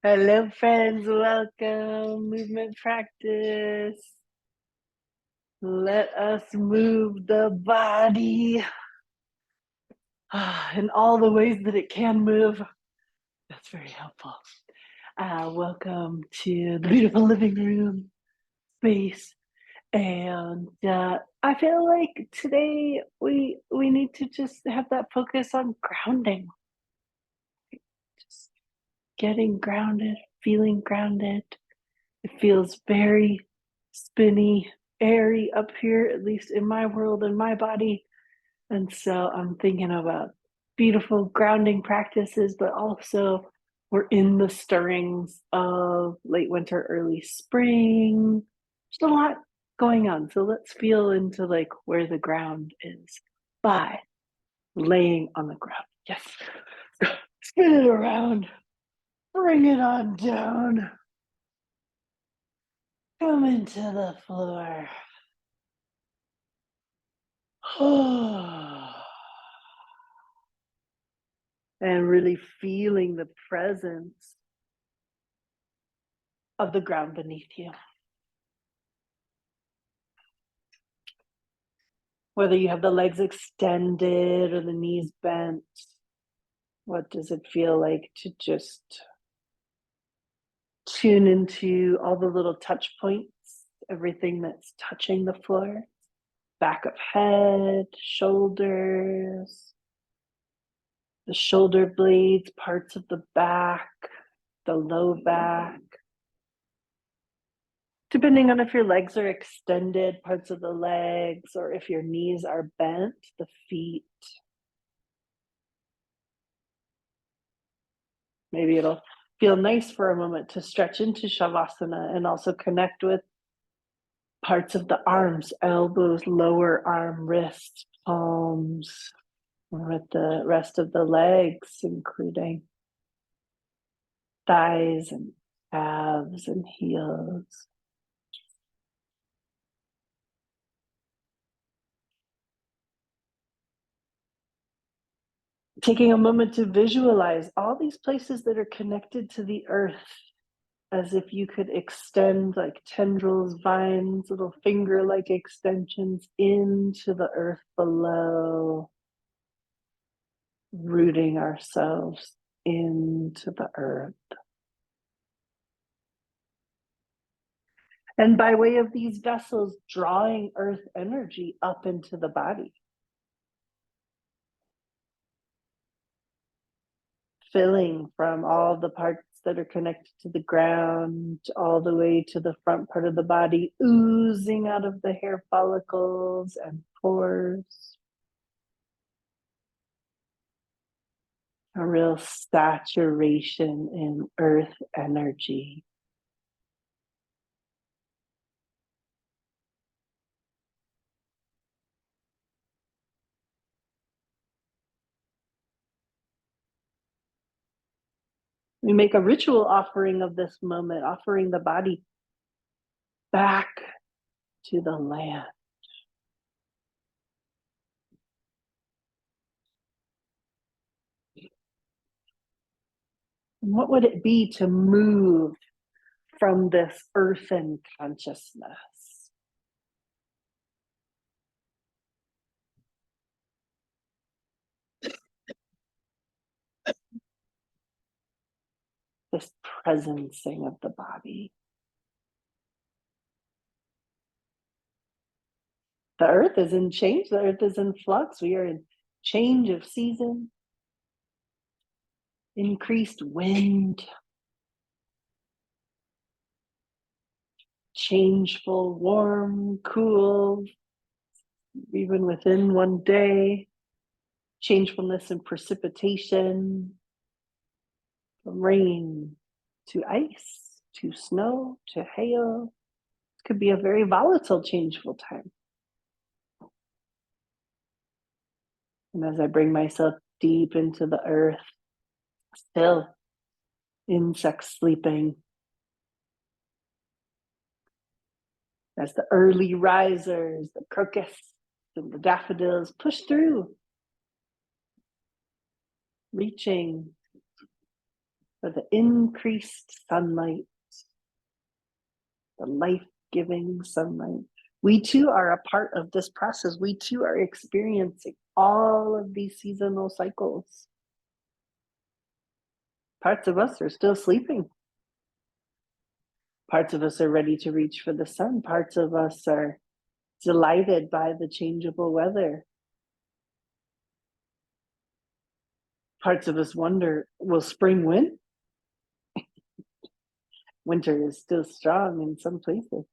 Hello, friends. Welcome. Movement practice. Let us move the body in all the ways that it can move. That's very helpful. Welcome to the beautiful living room space. And I feel like today we need to just have that focus on grounding. Just getting grounded, feeling grounded. It feels very spinny, airy up here, at least in my world and my body. And so I'm thinking about beautiful grounding practices, but also we're in the stirrings of late winter, early spring. There's a lot going on. So let's feel into like where the ground is by laying on the ground. Yes. Spin it around. Bring it on down. Come into the floor. And really feeling the presence of the ground beneath you. Whether you have the legs extended or the knees bent, what does it feel like to just tune into all the little touch points, everything that's touching the floor? Back of head, shoulders, the shoulder blades, parts of the back, the low back. Depending on if your legs are extended, parts of the legs, or if your knees are bent, the feet. Maybe it'll feel nice for a moment to stretch into Shavasana and also connect with parts of the arms, elbows, lower arm, wrists, palms, or with the rest of the legs, including thighs and calves and heels. Taking a moment to visualize all these places that are connected to the earth, as if you could extend like tendrils, vines, little finger-like extensions into the earth below, rooting ourselves into the earth. And by way of these vessels, drawing earth energy up into the body. Filling from all the parts that are connected to the ground all the way to the front part of the body, oozing out of the hair follicles and pores. A real saturation in earth energy. We make a ritual offering of this moment, offering the body back to the land. What would it be to move from this earthen consciousness? This presencing of the body. The earth is in change. The earth is in flux. We are in change of season, increased wind, changeful, warm, cool, even within one day, changefulness in precipitation, from rain to ice, to snow, to hail. It could be a very volatile, changeful time. And as I bring myself deep into the earth, still insects sleeping, as the early risers, the crocus and the daffodils push through, reaching for the increased sunlight, the life-giving sunlight. We too are a part of this process. We too are experiencing all of these seasonal cycles. Parts of us are still sleeping. Parts of us are ready to reach for the sun. Parts of us are delighted by the changeable weather. Parts of us wonder, will spring win? Winter is still strong in some places.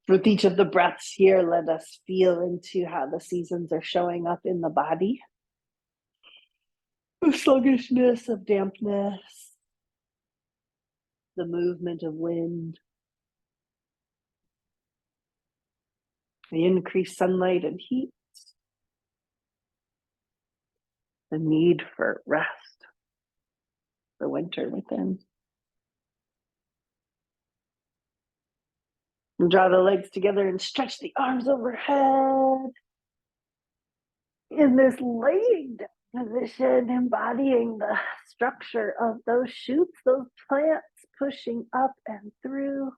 With each of the breaths here, let us feel into how the seasons are showing up in the body. The sluggishness of dampness, the movement of wind, the increased sunlight and heat, the need for rest, the winter within. And draw the legs together and stretch the arms overhead in this laying down position, embodying the structure of those shoots, those plants pushing up and through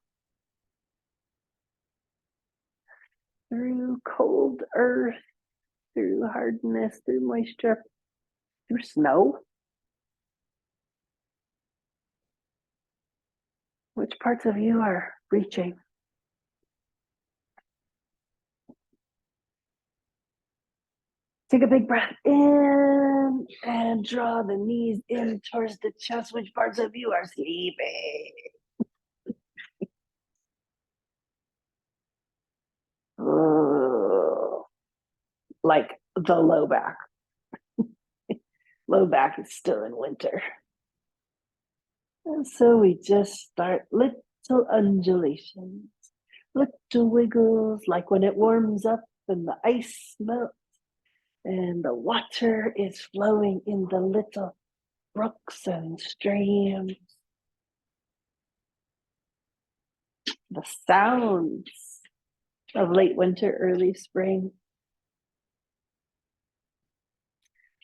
cold earth, through hardness, through moisture, through snow. Which parts of you are reaching? Take a big breath in and draw the knees in towards the chest. Which parts of you are sleeping? Like the low back. Low back is still in winter. And so we just start little undulations, little wiggles, like when it warms up and the ice melts and the water is flowing in the little brooks and streams. The sounds of late winter, early spring.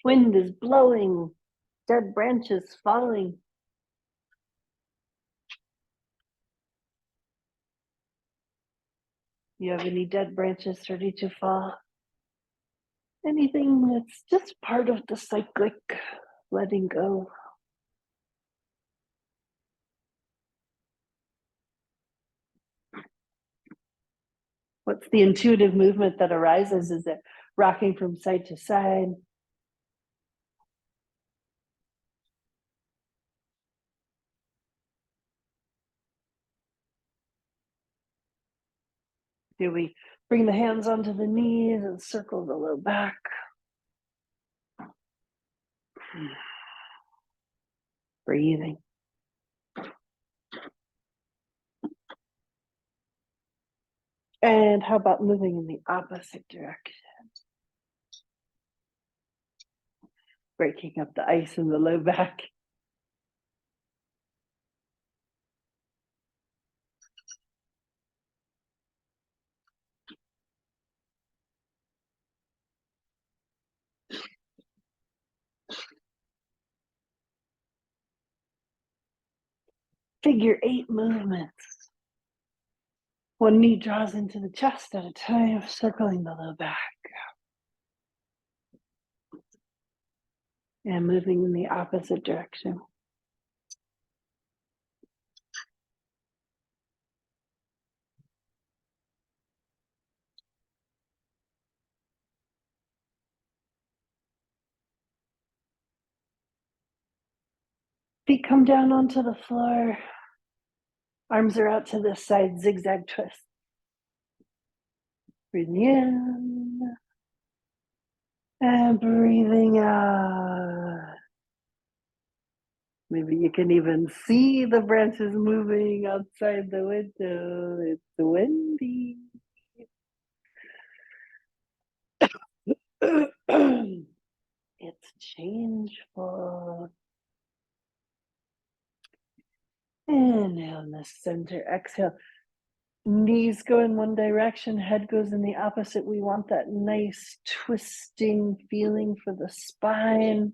Wind is blowing, dead branches falling. You have any dead branches ready to fall? Anything that's just part of the cyclic letting go. What's the intuitive movement that arises? Is it rocking from side to side? Do we bring the hands onto the knees and circle the low back? Breathing. And how about moving in the opposite direction? Breaking up the ice in the low back. Figure 8 movements. One knee draws into the chest at a time, circling the low back. And moving in the opposite direction. Feet come down onto the floor. Arms are out to the side, zigzag twist. Breathing in. And breathing out. Maybe you can even see the branches moving outside the window. It's windy. It's changeful. Inhale in the center, exhale. Knees go in one direction, head goes in the opposite. We want that nice twisting feeling for the spine.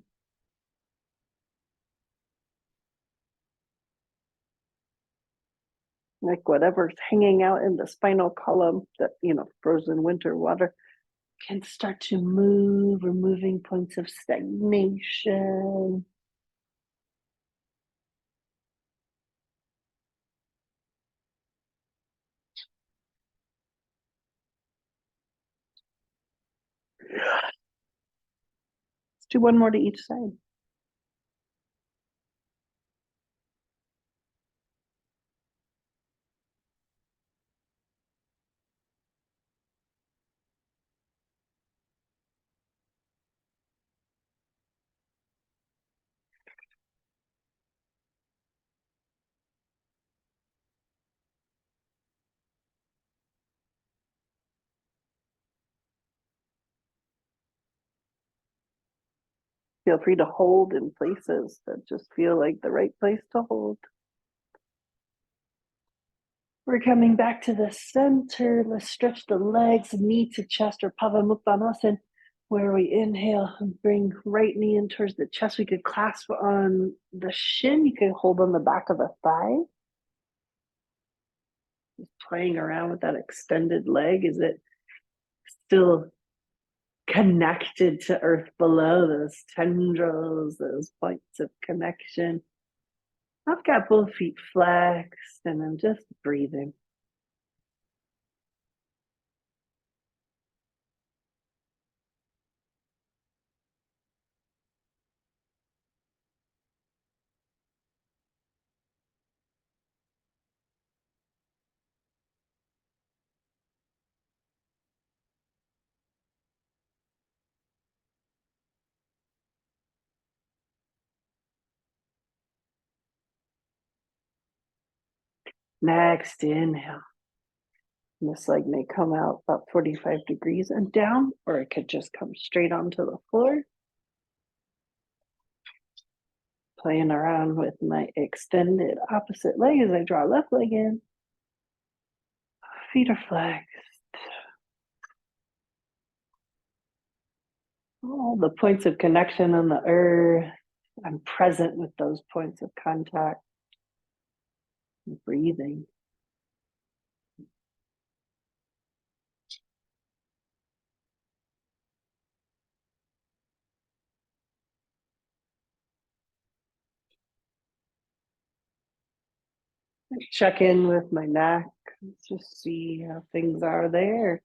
Like whatever's hanging out in the spinal column, that, frozen winter water, can start to move, removing points of stagnation. Let's do one more to each side. Feel free to hold in places that just feel like the right place to hold. We're coming back to the center. Let's stretch the legs, knee to chest or Pavamuktanasana, where we inhale and bring right knee in towards the chest. We could clasp on the shin. You could hold on the back of the thigh. Just playing around with that extended leg. Is it still connected to earth below, those tendrils, those points of connection? I've got both feet flexed and I'm just breathing. Next inhale. This leg may come out about 45 degrees and down, or it could just come straight onto the floor. Playing around with my extended opposite leg as I draw left leg in. Feet are flexed. All the points of connection on the earth. I'm present with those points of contact. I'm breathing. Check in with my neck. Just see how things are there.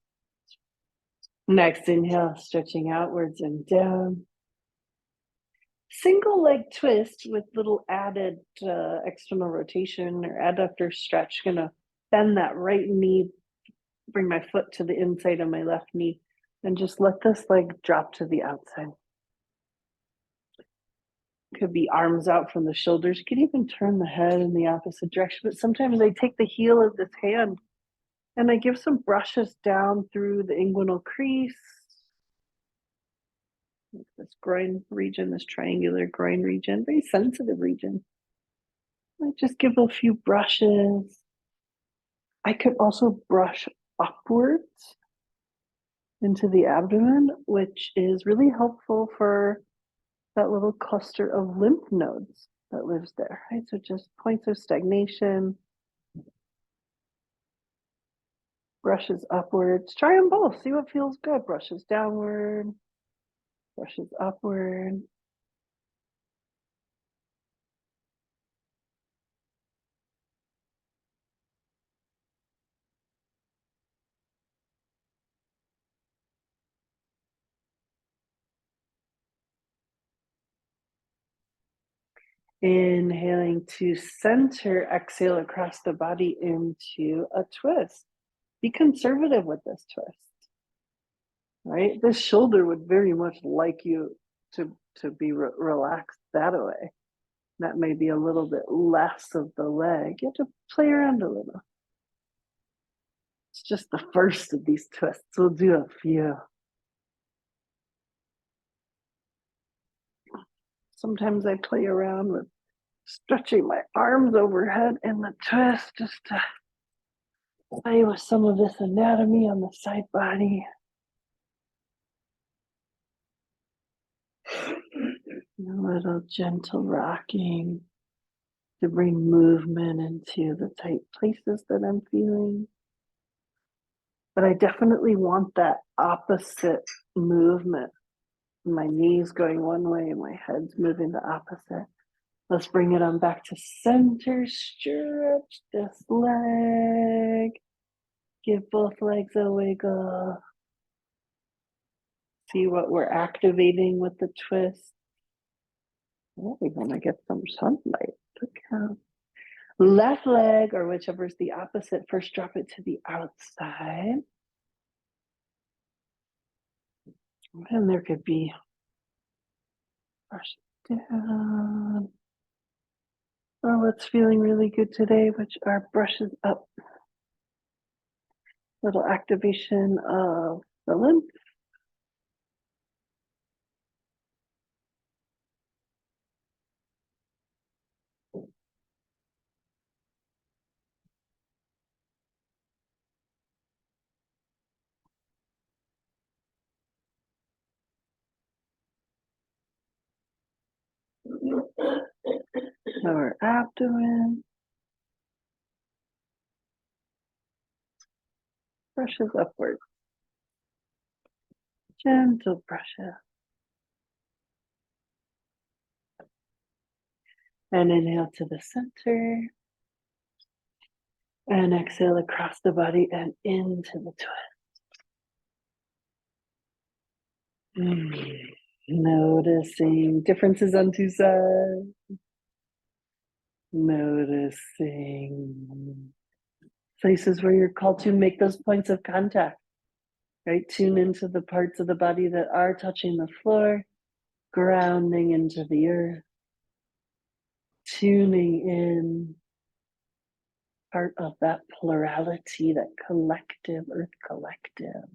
Next inhale, stretching outwards and down. Single leg twist with little added external rotation or adductor stretch. Gonna bend that right knee, bring my foot to the inside of my left knee, and just let this leg drop to the outside. Could be arms out from the shoulders. You could even turn the head in the opposite direction, but sometimes I take the heel of this hand and I give some brushes down through the inguinal crease, this groin region, this triangular groin region, very sensitive region. I just give a few brushes. I could also brush upwards into the abdomen, which is really helpful for that little cluster of lymph nodes that lives there, right? So just points of stagnation, brushes upwards. Try them both. See what feels good. Brushes downward, brushes upward. Inhaling to center, exhale across the body into a twist. Be conservative with this twist, right? This shoulder would very much like you to be relaxed that way. That may be a little bit less of the leg. You have to play around a little. It's just the first of these twists. We'll do a few. Sometimes I play around with stretching my arms overhead in the twist just to Play with some of this anatomy on the side body. A little gentle rocking to bring movement into the tight places that I'm feeling. But I definitely want that opposite movement. My knees going one way and my head's moving the opposite. Let's bring it on back to center. Stretch this leg. Give both legs a wiggle. See what we're activating with the twist. Oh, we want to get some sunlight. Look how. Left leg, or whichever is the opposite, first drop it to the outside. And there could be brush down. Or what's feeling really good today, which are brushes up. Little activation of the lymph. Lower abdomen. Brushes upward. Gentle brushes. And inhale to the center. And exhale across the body and into the twist. Noticing differences on two sides. Noticing places where you're called to make those points of contact, right? Tune into the parts of the body that are touching the floor, grounding into the earth, tuning in part of that plurality, that collective, earth collective.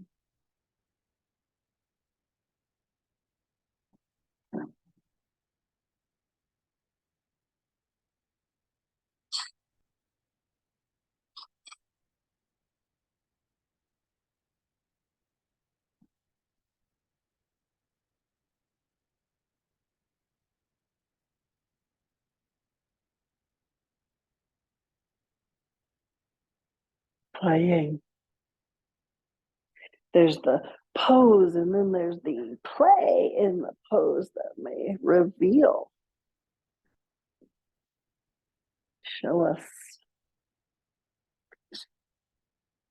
Playing. There's the pose, and then there's the play in the pose that may reveal. Show us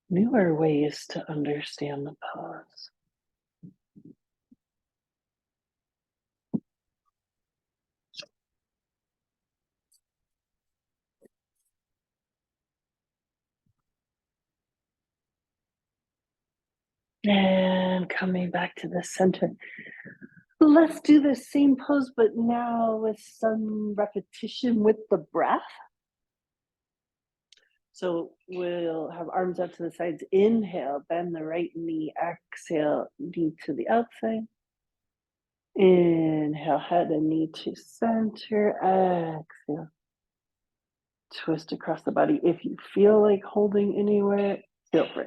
newer ways to understand the pose. And coming back to the center. Let's do the same pose, but now with some repetition with the breath. So we'll have arms out to the sides. Inhale, bend the right knee. Exhale, knee to the outside. Inhale, head and knee to center. Exhale. Twist across the body. If you feel like holding anywhere, feel free.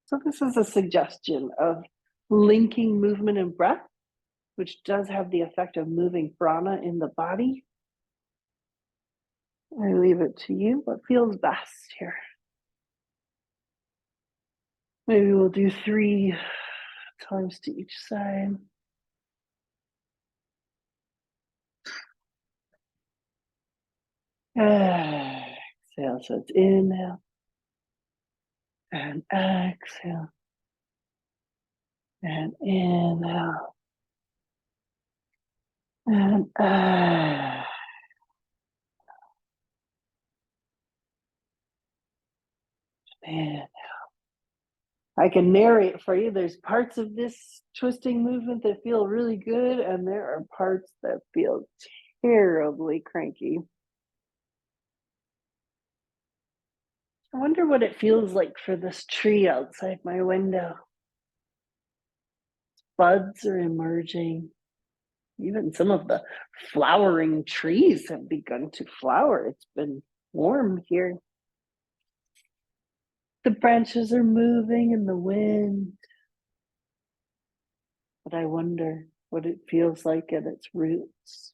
So this is a suggestion of linking movement and breath, which does have the effect of moving prana in the body. I leave it to you. What feels best here? Maybe we'll do 3 times to each side. Exhale, so it's inhale and exhale and inhale and exhale. Inhale. I can narrate for you. There's parts of this twisting movement that feel really good, and there are parts that feel terribly cranky. I wonder what it feels like for this tree outside my window. Buds are emerging. Even some of the flowering trees have begun to flower. It's been warm here. The branches are moving in the wind, but I wonder what it feels like at its roots.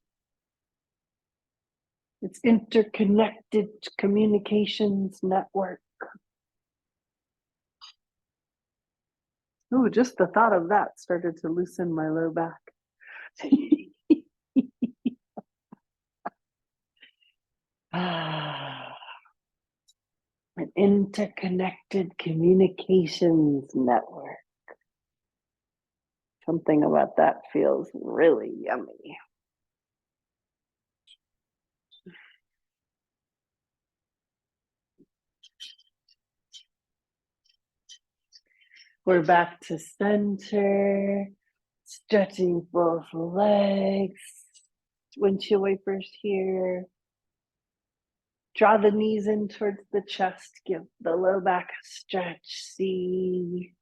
Its interconnected communications network. Oh, just the thought of that started to loosen my low back. An interconnected communications network. Something about that feels really yummy. We're back to center, stretching both legs, windshield wipers here. Draw the knees in towards the chest, give the low back a stretch. See,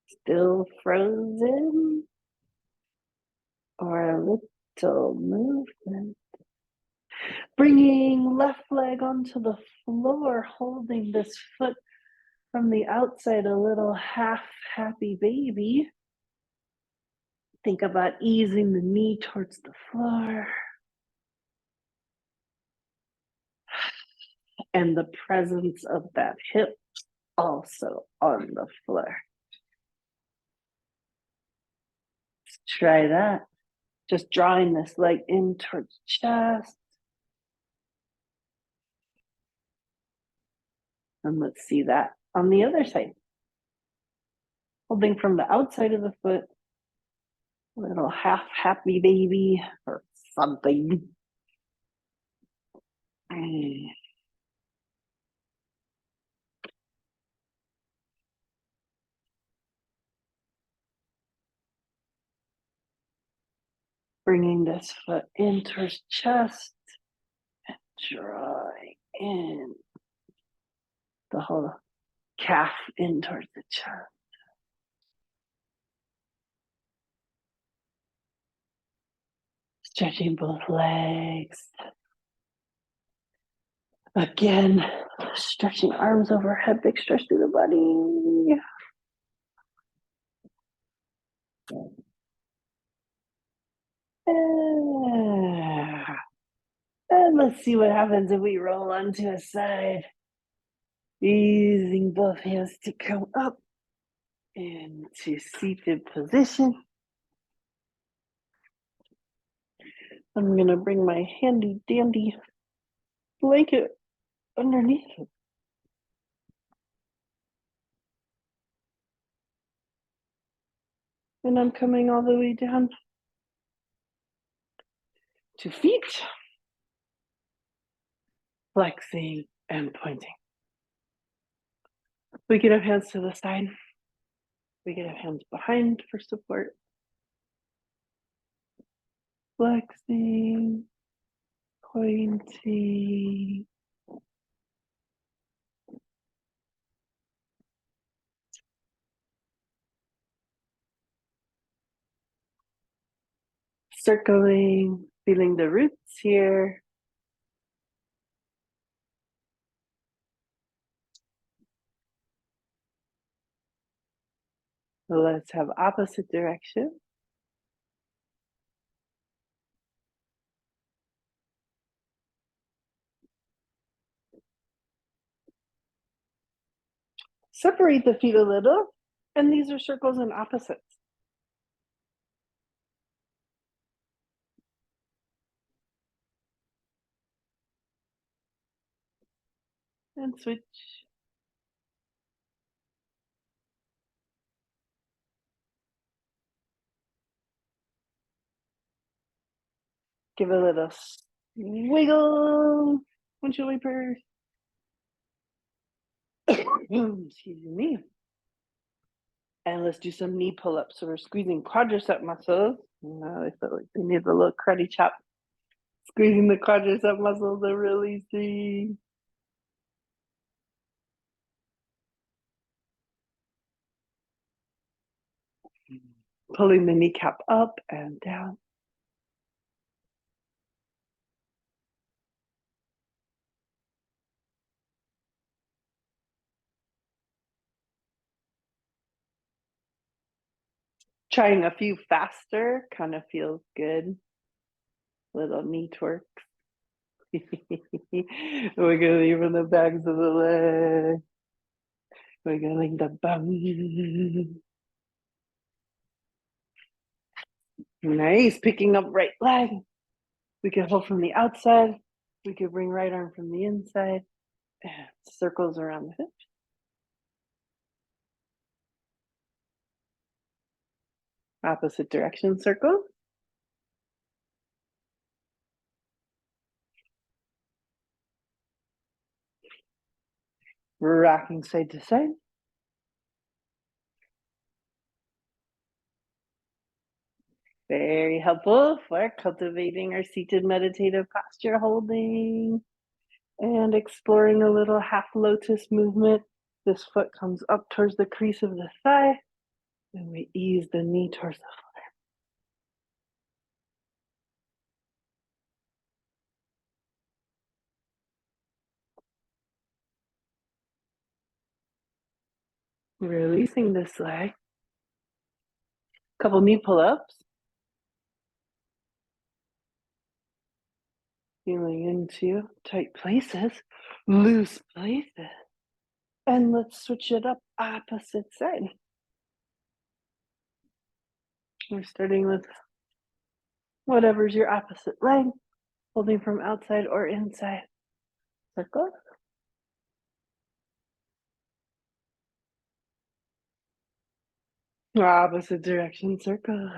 still frozen or a little movement. Bringing left leg onto the floor, holding this foot from the outside, a little half happy baby. Think about easing the knee towards the floor. And the presence of that hip also on the floor. Let's try that. Just drawing this leg in towards chest. And let's see that on the other side. Holding from the outside of the foot, little half happy baby or something. Bringing this foot in towards chest and drawing in the whole calf in towards the chest. Stretching both legs. Again, stretching arms overhead, big stretch through the body. And let's see what happens if we roll onto a side. Using both hands to come up into seated position. I'm going to bring my handy dandy blanket underneath it. And I'm coming all the way down to feet, flexing and pointing. We can have hands to the side. We can have hands behind for support. Flexing, pointing. Circling, feeling the roots here. Let's have opposite direction. Separate the feet a little, and these are circles and opposites. And switch. Give a little wiggle. Windshield wipers. Excuse me. And let's do some knee pull-ups. So we're squeezing quadricep muscles. Now I feel like they need a little karate chop. Squeezing the quadricep muscles and releasing. Pulling the kneecap up and down. Trying a few faster kind of feels good. Little knee twerks. Wiggling the backs of the leg. Wiggling the bum. Nice. Picking up right leg. We can hold from the outside. We could bring right arm from the inside. And circles around the hips. Opposite direction circle. Rocking side to side. Very helpful for cultivating our seated meditative posture holding and exploring a little half lotus movement. This foot comes up towards the crease of the thigh, and we ease the knee towards the floor. Releasing this leg. Couple knee pull-ups. Feeling into tight places, loose places. And let's switch it up opposite side. We're starting with whatever's your opposite leg, holding from outside or inside. Circle. Opposite direction circle.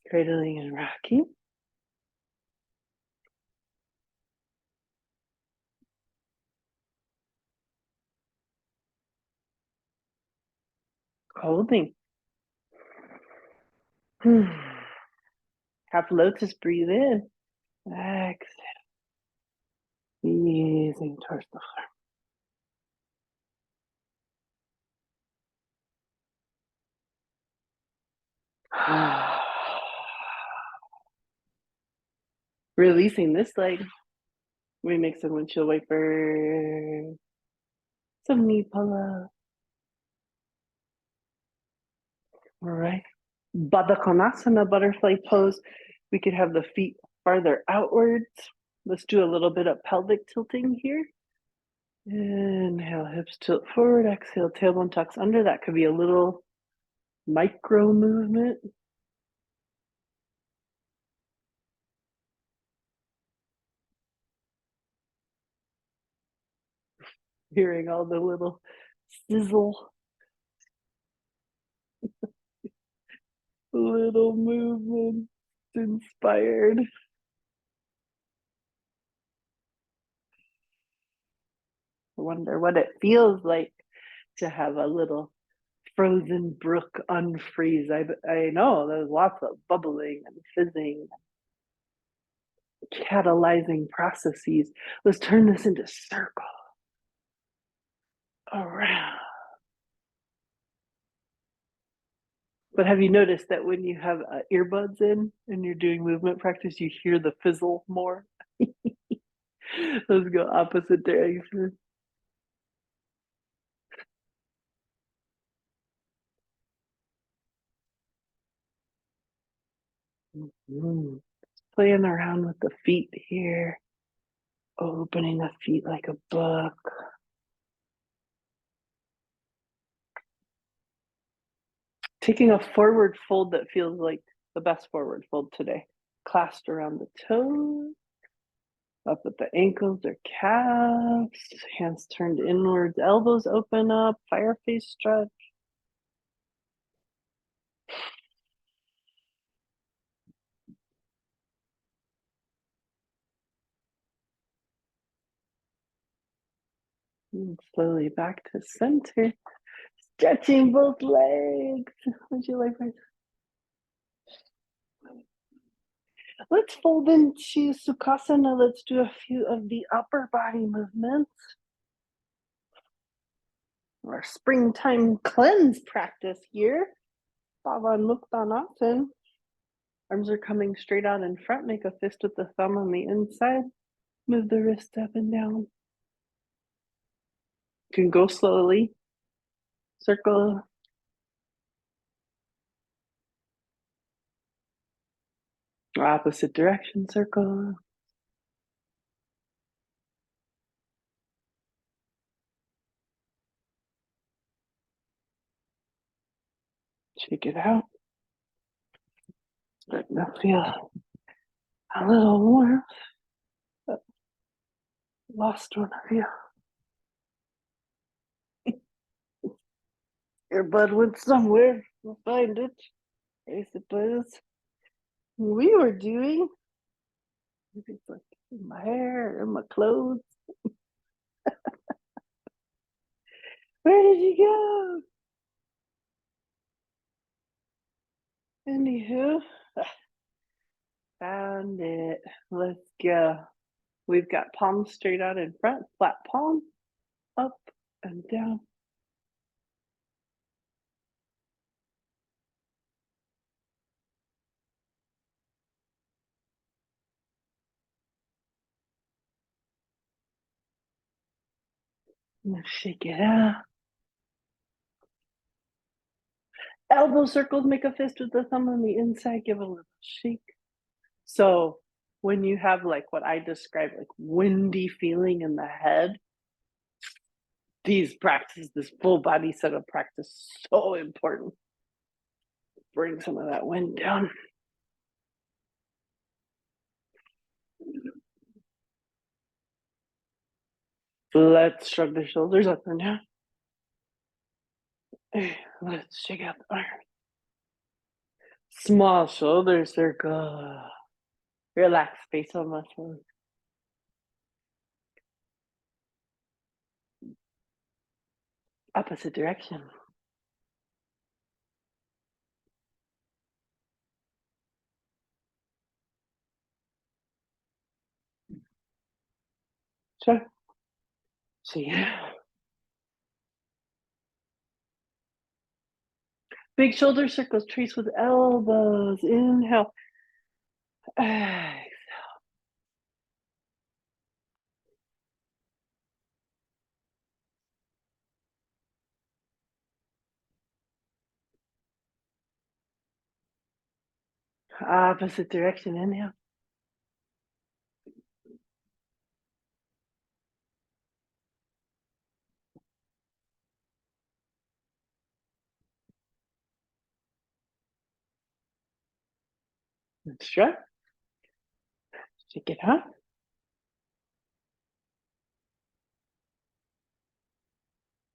Cradling and rocking. Holding. Half lotus, breathe in. Exhale. Easing towards the floor. Releasing this leg. We make some windshield wipers. Some knee pull-ups. All right. Baddha Konasana, butterfly pose. We could have the feet farther outwards. Let's do a little bit of pelvic tilting here. Inhale, hips tilt forward. Exhale, tailbone tucks under. That could be a little micro movement. Hearing all the little sizzle, little movement, inspired. I wonder what it feels like to have a little frozen brook unfreeze. I know there's lots of bubbling and fizzing, catalyzing processes. Let's turn this into circle around. But have you noticed that when you have earbuds in and you're doing movement practice, you hear the fizzle more? Let's go opposite direction. Playing around with the feet here, opening the feet like a book. Taking a forward fold that feels like the best forward fold today. Clasped around the toes, up at the ankles or calves, hands turned inwards, elbows open up, fire face stretch. And slowly back to center. Stretching both legs. Would you like my... Let's fold into Sukhasana. Let's do a few of the upper body movements. Our springtime cleanse practice here. Bhavan Arms are coming straight out in front. Make a fist with the thumb on the inside. Move the wrist up and down. You can go slowly. Circle. Opposite direction, circle. Shake it out. Starting to feel a little warm. Lost one of you. Your bud went somewhere. We'll find it, I suppose. We were doing. Maybe it's like in my hair, in my clothes. Where did you go? Anywho, found it. Let's go. We've got palms straight out in front, flat palm, up and down. And shake it out. Elbow circles, make a fist with the thumb on the inside, give a little shake. So when you have like what I describe like windy feeling in the head, these practices, this full body set of practice, so important. Bring some of that wind down. Let's shrug the shoulders up and down. Let's shake out the arms. Small shoulder circle. Relax facial muscles. Opposite direction. Sure. See. Big shoulder circles, trace with elbows. Inhale. Exhale. Opposite direction. Inhale. And shrug. Shake it out.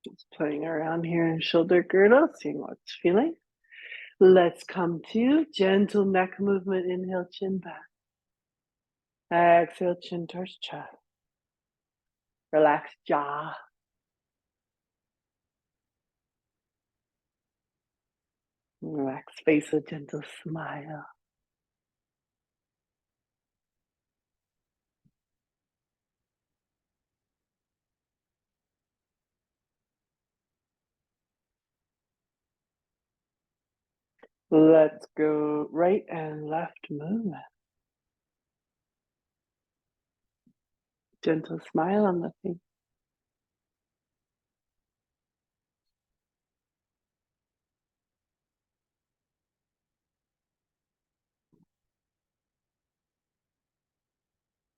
Just playing around here in shoulder girdle, seeing what's feeling. Let's come to gentle neck movement. Inhale, chin back. Exhale, chin towards chest. Relax jaw. Relax face, a gentle smile. Let's go right and left movement. Gentle smile on the face.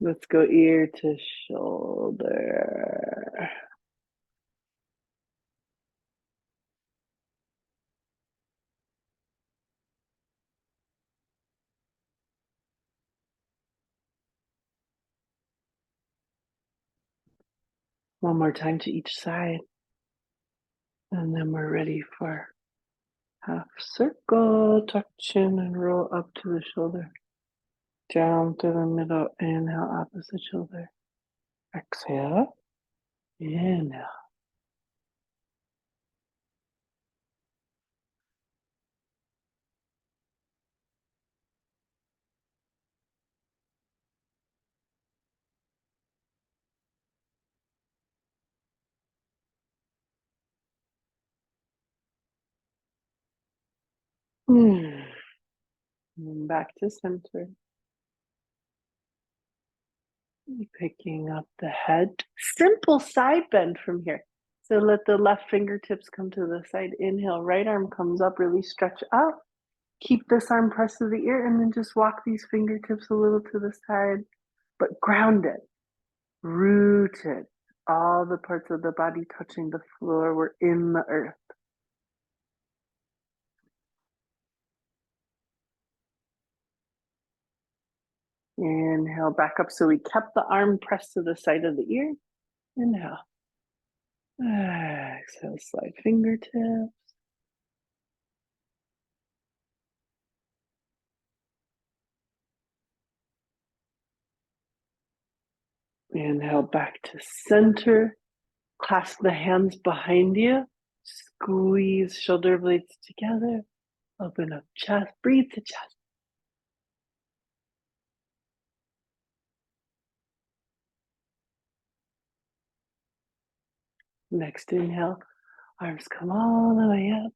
Let's go ear to shoulder. One more time to each side. And then we're ready for half circle. Tuck chin and roll up to the shoulder. Down to the middle. Inhale, opposite shoulder. Exhale. Inhale. Back to center. Picking up the head. Simple side bend from here. So let the left fingertips come to the side. Inhale, right arm comes up, really stretch up. Keep this arm pressed to the ear and then just walk these fingertips a little to the side, but grounded, rooted. All the parts of the body touching the floor. We're in the earth. Inhale, back up. So we kept the arm pressed to the side of the ear. Inhale. Exhale, slide fingertips. Inhale, back to center. Clasp the hands behind you. Squeeze shoulder blades together. Open up chest. Breathe to chest. Next inhale, arms come all the way up.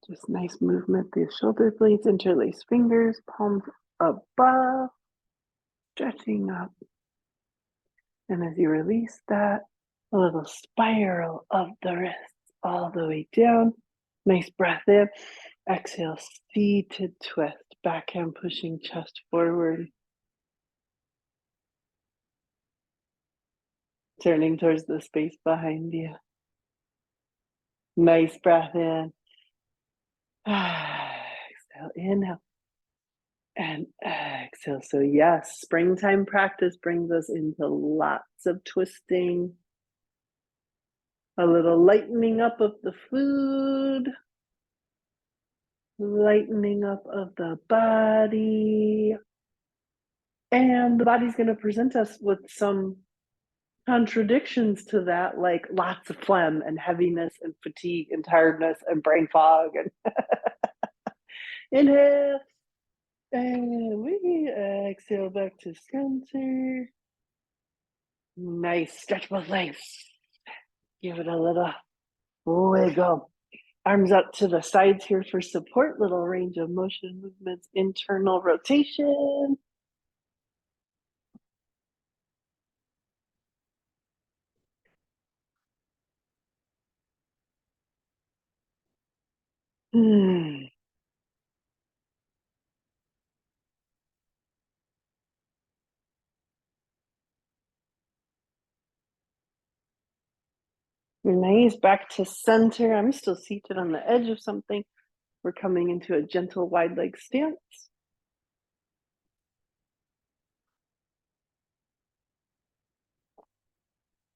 Just nice movement through shoulder blades, interlace fingers, palms above, stretching up. And as you release that, a little spiral of the wrists all the way down. Nice breath in. Exhale, seated twist. Backhand pushing chest forward. Turning towards the space behind you. Nice breath in. Exhale, inhale. And exhale. So yes, springtime practice brings us into lots of twisting. A little lightening up of the food. Lightening up of the body. And the body's going to present us with some contradictions to that, like lots of phlegm and heaviness and fatigue and tiredness and brain fog. And inhale. And we exhale back to center. Nice. Stretch both legs. Give it a little wiggle. Arms up to the sides here for support. Little range of motion movements. Internal rotation. Nice. Back to center. I'm still seated on the edge of something. We're coming into a gentle wide leg stance.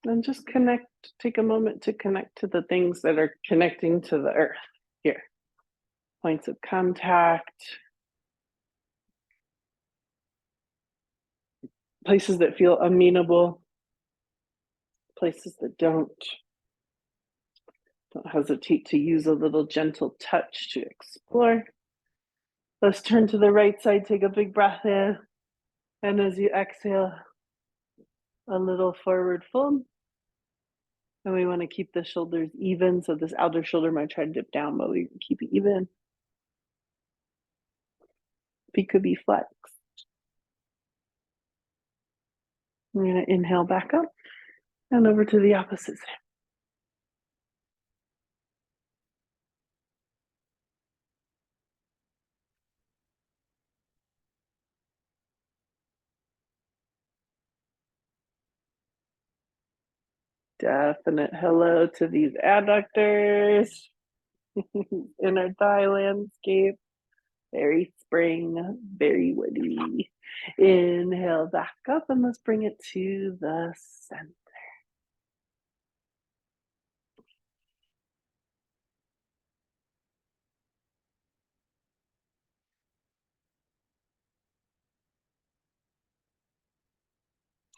And just connect, take a moment to connect to the things that are connecting to the earth here. Points of contact, places that feel amenable, places that don't. Don't hesitate to use a little gentle touch to explore. Let's turn to the right side, take a big breath in. And as you exhale, a little forward fold. And we want to keep the shoulders even. So this outer shoulder might try to dip down, but we keep it even. Feet could be flexed. We're going to inhale back up and over to the opposite side. Definite hello to these adductors. Inner thigh landscape. Very spring, very woody. Inhale back up and let's bring it to the center.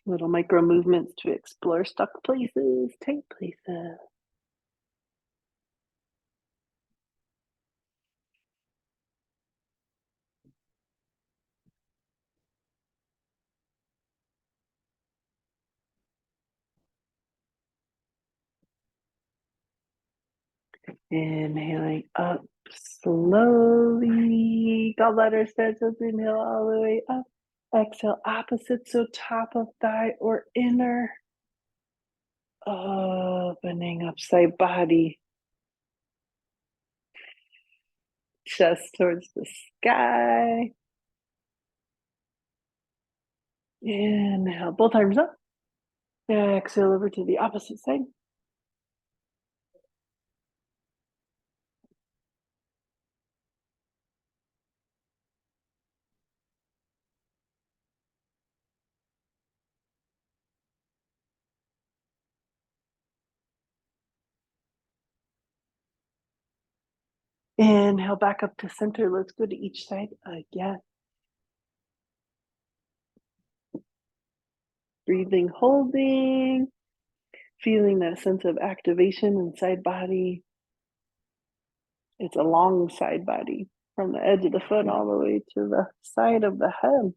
Little micro movements to explore stuck places, tight places. Inhaling up slowly. Gallbladder starts with inhale all the way up. Exhale opposite, so top of thigh or inner. Opening up side body, chest towards the sky. Inhale, both arms up. Exhale over to the opposite side. Inhale back up to center. Let's go to each side again. Breathing, holding, feeling that sense of activation in side body. It's a long side body from the edge of the foot all the way to the side of the head.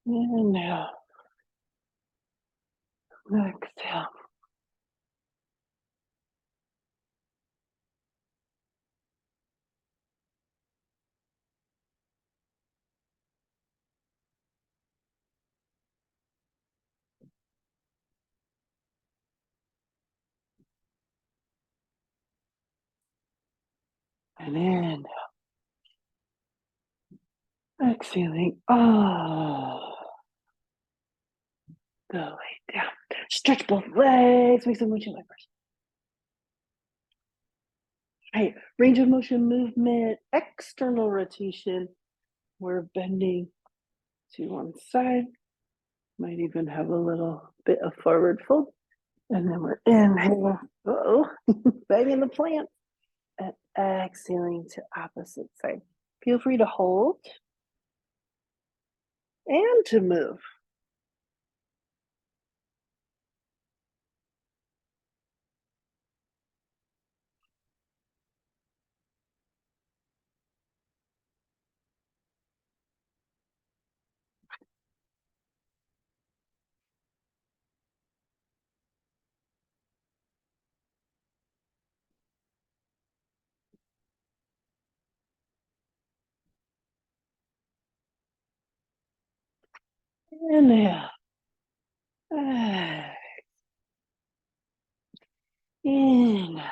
Inhale. Exhale. And inhale. Exhaling. Oh. Go way down. Stretch both legs. Make some motion like first. Right. Range of motion movement. External rotation. We're bending to one side. Might even have a little bit of forward fold. And then we're inhaling. Uh-oh. Banging the plant. And exhaling to opposite side. Feel free to hold and to move. Inhale. Inhale.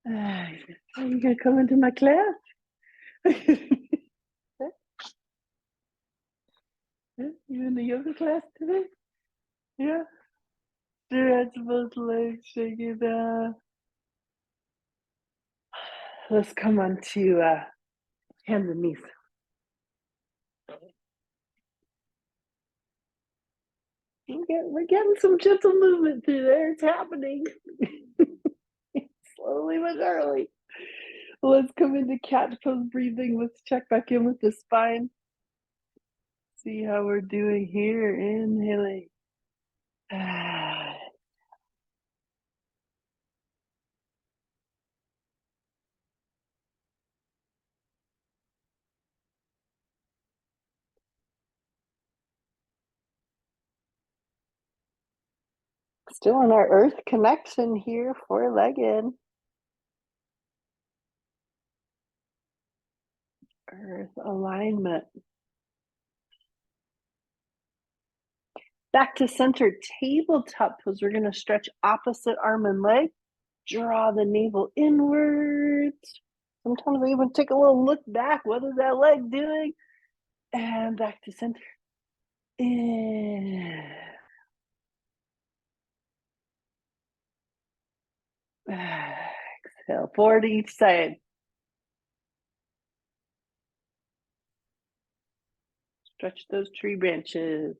Are you gonna come into my class? You in the yoga class today? Yeah. Stretch both legs, shake it out. Let's come on to hands and knees. We're getting some gentle movement through there. It's happening. Slowly but surely. Let's come into cat pose breathing. Let's check back in with the spine. See how we're doing here. Inhaling. Still in our earth connection here, four-legged. Earth alignment. Back to center, tabletop pose. We're going to stretch opposite arm and leg. Draw the navel inwards. Sometimes we even take a little look back. What is that leg doing? And back to center. In. Exhale, forward to each side. Stretch those tree branches.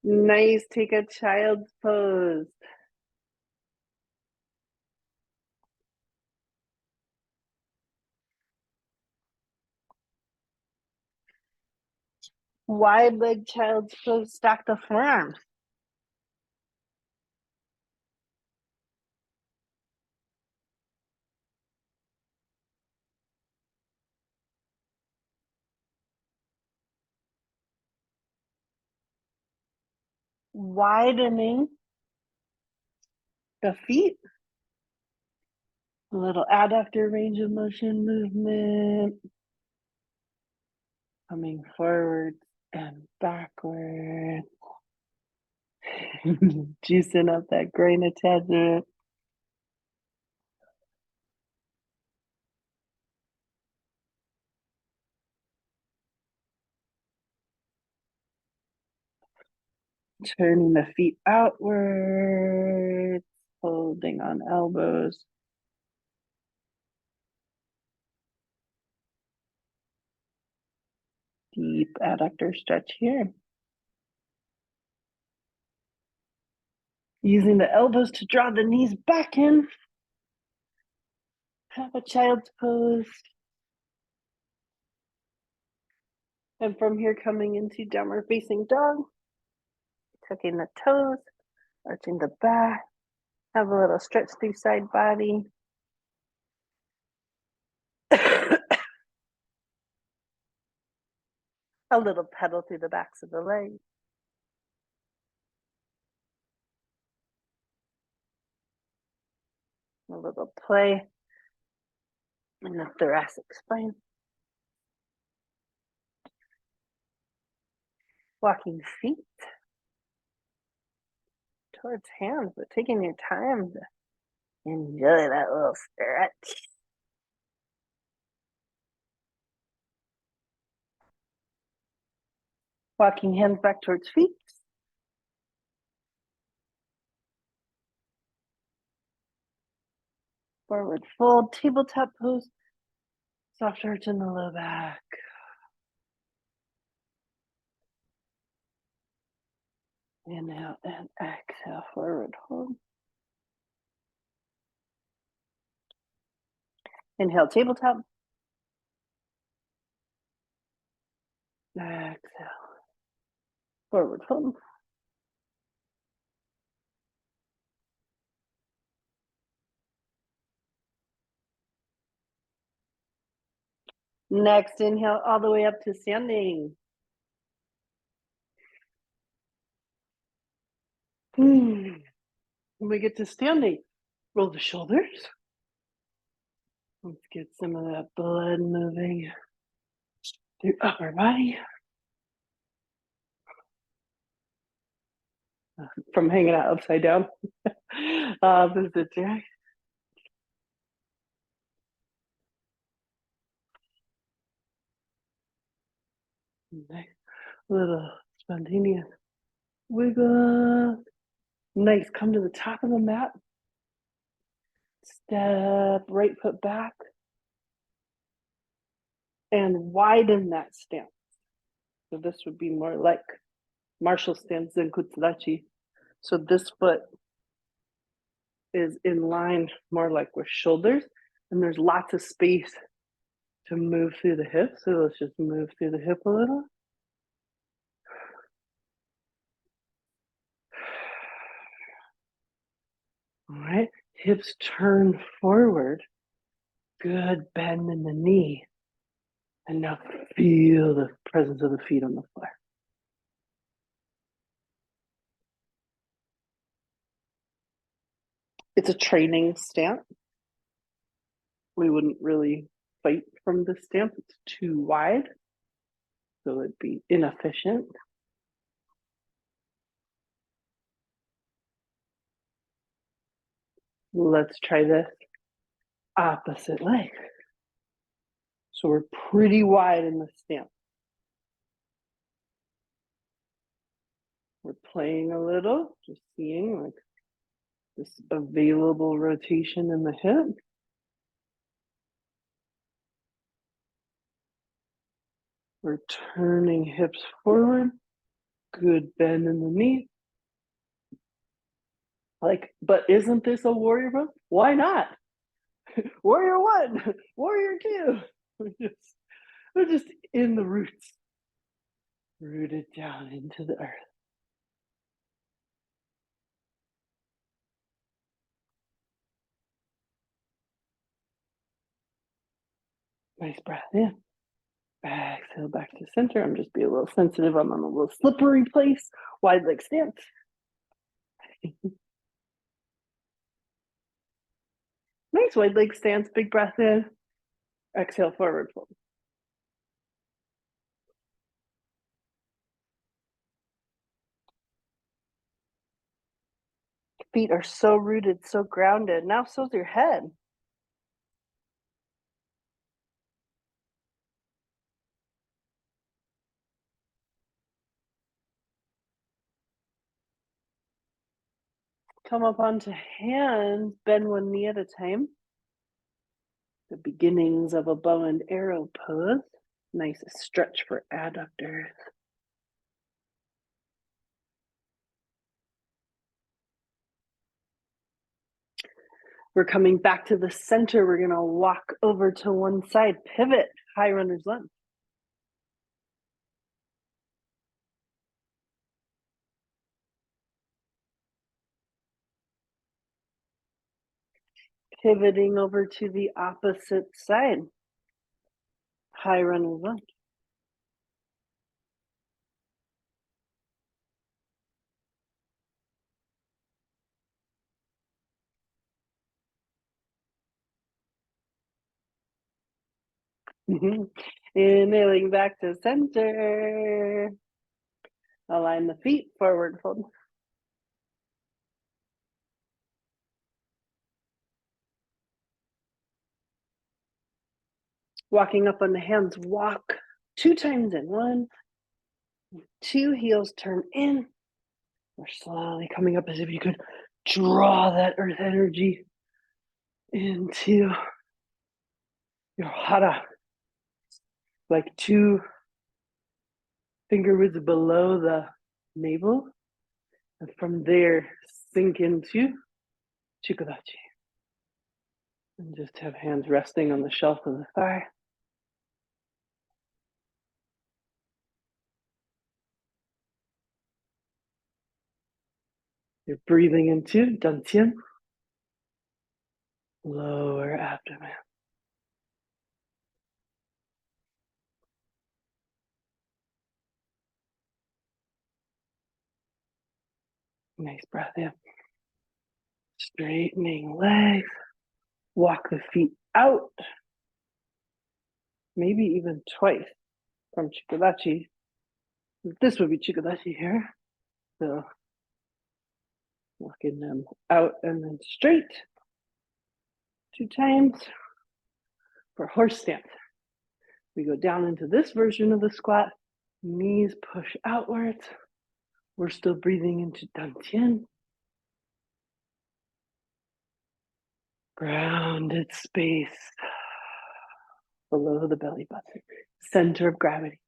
Nice. Take a child's pose. Wide leg child's pose. Stack the forearms. widening the feet, a little adductor range of motion movement, coming forward and backward, juicing up that groin attachment. Turning the feet outwards, holding on elbows. Deep adductor stretch here. Using the elbows to draw the knees back in. Have a child's pose. And from here, coming into downward facing dog. Tucking the toes, arching the back. Have a little stretch through side body. A little pedal through the backs of the legs. A little play in the thoracic spine. Walking feet towards hands, but taking your time to enjoy that little stretch. Walking hands back towards feet. Forward fold, tabletop pose. Soft arch in the low back. Inhale and exhale, forward hold. Inhale, tabletop. Exhale, forward fold. Next, inhale all the way up to standing. When we get to standing, roll the shoulders. Let's get some of that blood moving through upper body. From hanging out upside down. Opposite direction. Nice. Little spontaneous wiggle. Nice. Come to the top of the mat. Step right foot back. And widen that stance. So this would be more like Marshall stance than Kutsurachi. So this foot is in line more like with shoulders, and there's lots of space to move through the hips. So let's just move through the hip a little. All right, hips turn forward. Good bend in the knee. And now feel the presence of the feet on the floor. It's a training stance. We wouldn't really fight from this stance. It's too wide, so it'd be inefficient. Let's try this opposite leg. So we're pretty wide in the stance. We're playing a little, just seeing like this available rotation in the hip. We're turning hips forward. Good bend in the knee. Like, but isn't this a warrior pose? Why not? Warrior one, warrior two. We're just in the roots, rooted down into the earth. Nice breath in. Exhale back to center. I'm just being a little sensitive. I'm on a little slippery place. Wide leg stance. Nice wide leg stance, big breath in, exhale, forward fold. Feet are so rooted, so grounded. Now so's your head. Come up onto hands, bend one knee at a time. The beginnings of a bow and arrow pose. Nice stretch for adductors. We're coming back to the center. We're going to walk over to one side, pivot, high runner's lunge. Pivoting over to the opposite side, high runner's lunge. Inhaling back to center. Align the feet, forward fold. Walking up on the hands, walk 2 times in. 1, 2, heels turn in. We're slowly coming up as if you could draw that earth energy into your hara, like 2 finger widths below the navel. And from there, sink into chikudachi. And just have hands resting on the shelf of the thigh. You're breathing into dantian, lower abdomen. Nice breath in. Straightening legs. Walk the feet out. Maybe even twice from chikudachi. This would be chikudachi here. So walking them out and then straight 2 times. For horse stance, we go down into this version of the squat. Knees push outwards. We're still breathing into dantian. Grounded space below the belly button. Center of gravity.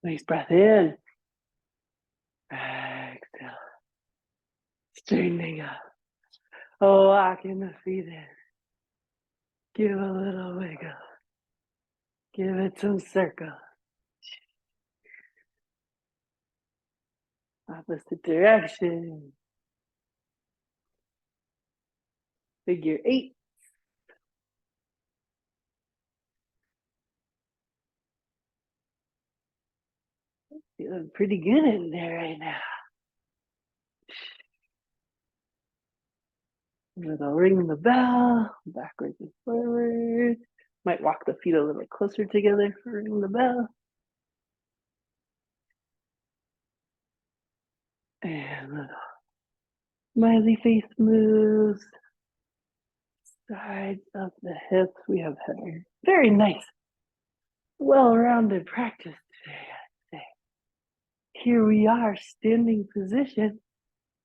Nice breath in. Exhale. Straightening up. Walking the feet in. Give a little wiggle. Give it some circle. Opposite direction. Figure 8. Feeling pretty good in there right now. Little ring the bell, backwards and forwards. Might walk the feet a little closer together for ring the bell. And little smiley face moves. Sides of the hips. We have had a very nice, well-rounded practice today, I'd say. Here we are, standing position.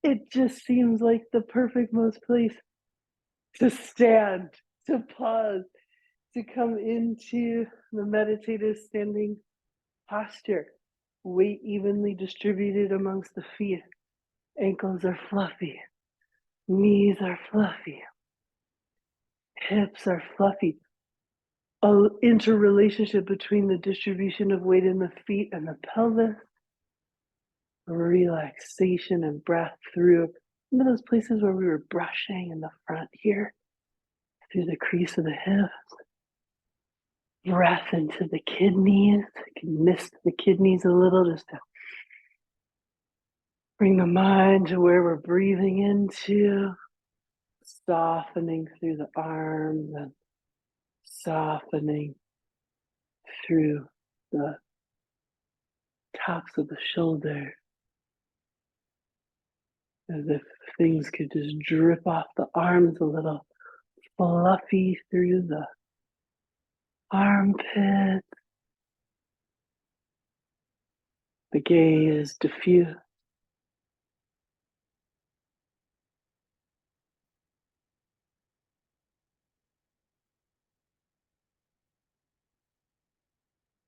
It just seems like the perfect most place to stand, to pause, to come into the meditative standing posture. Weight evenly distributed amongst the feet. Ankles are fluffy. Knees are fluffy. Hips are fluffy. A interrelationship between the distribution of weight in the feet and the pelvis. Relaxation and breath through into those places where we were brushing in the front here, through the crease of the hips. Breath into the kidneys. You can mist the kidneys a little just to bring the mind to where we're breathing into, softening through the arms and softening through the tops of the shoulder, as if things could just drip off the arms a little, fluffy through the armpit. The gaze diffuse.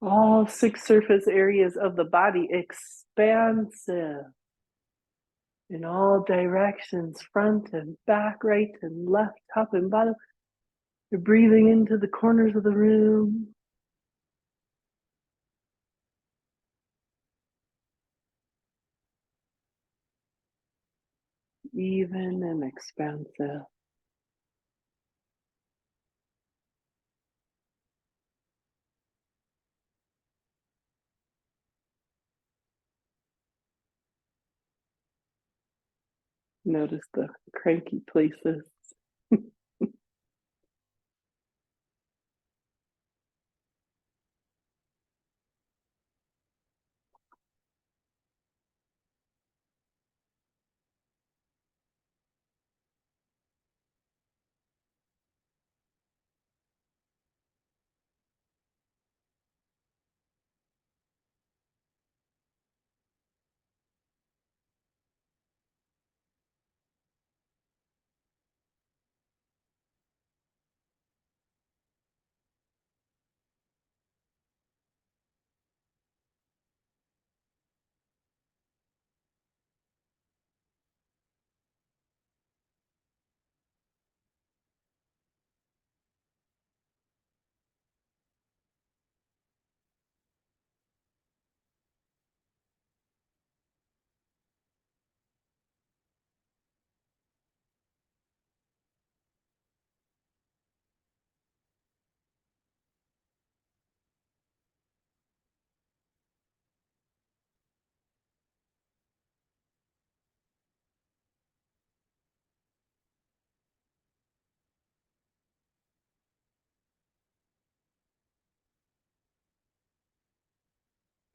All 6 surface areas of the body expansive in all directions, front and back, right and left, top and bottom. You're breathing into the corners of the room. Even and expansive. Notice the cranky places.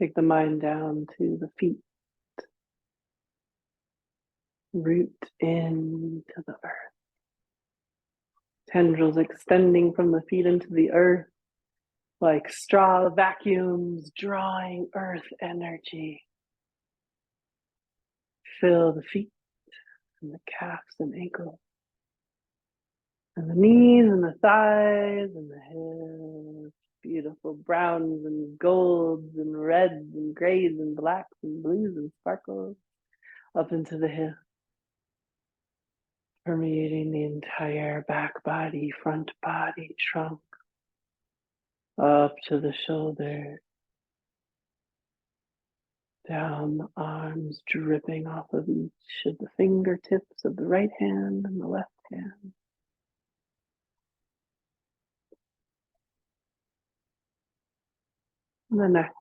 Take the mind down to the feet. Root into the earth. Tendrils extending from the feet into the earth, like straw vacuums drawing earth energy. Fill the feet and the calves and ankles, and the knees and the thighs and the hips. Beautiful browns and golds and reds and grays and blacks and blues and sparkles up into the hips, permeating the entire back body, front body, trunk, up to the shoulder, down the arms, dripping off of each of the fingertips of the right hand and the left hand. And the neck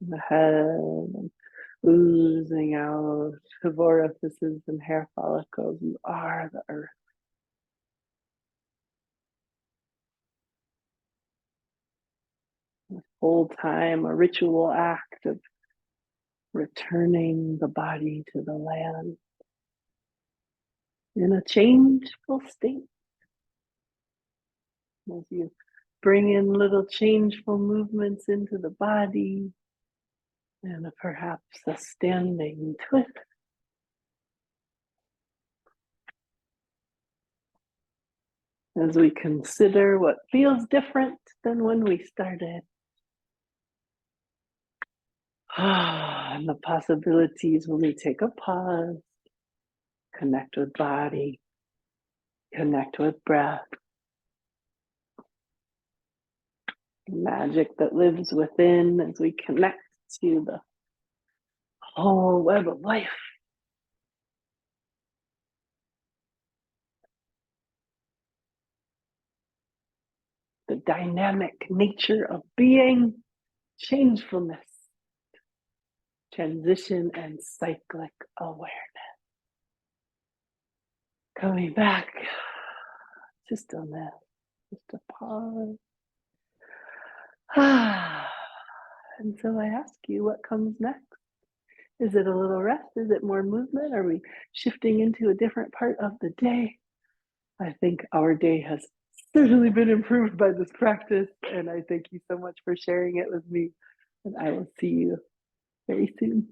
and the head, and oozing out of orifices and hair follicles. You are the earth. This whole time, a ritual act of returning the body to the land in a changeful state. As you bring in little changeful movements into the body, and perhaps a standing twist. As we consider what feels different than when we started. And the possibilities when we take a pause, connect with body, connect with breath, magic that lives within as we connect to the whole web of life. The dynamic nature of being, changefulness, transition, and cyclic awareness. Coming back to stillness, just a pause. And so I ask you, what comes next? Is it a little rest? Is it more movement? Are we shifting into a different part of the day? I think our day has certainly been improved by this practice, and I thank you so much for sharing it with me. And I will see you very soon.